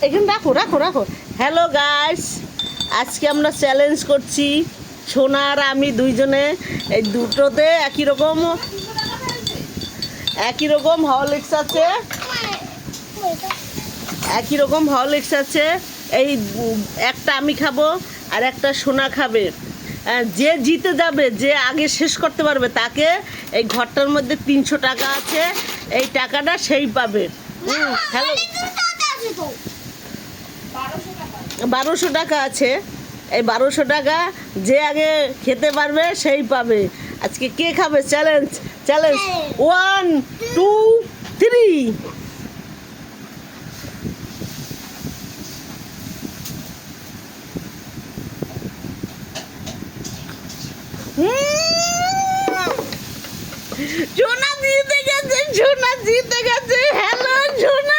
এখানে রাখো রাখো রাখো। হ্যালো গাইস, আজকে আমরা চ্যালেঞ্জ করছি সোনা আর আমি দুইজনে। এই দুটোতে একই রকম হরলিক্স আছে, একই রকম হরলিক্স আছে। এই একটা আমি খাবো আর একটা সোনা খাবে। যে জিতে যাবে, যে আগে শেষ করতে পারবে, তাকে এই ঘরটার মধ্যে 300 টাকা আছে, এই টাকাটা সেই পাবে। হ্যালো, 1200 টাকা আছে। এই 1200 টাকা যে আগে খেতে পারবে সেই পাবে। আজকে কে খাবে? Challenge challenge 1 2 3। সোনা জিতে গেছে, সোনা জিতে গেছে। হ্যালো সোনা।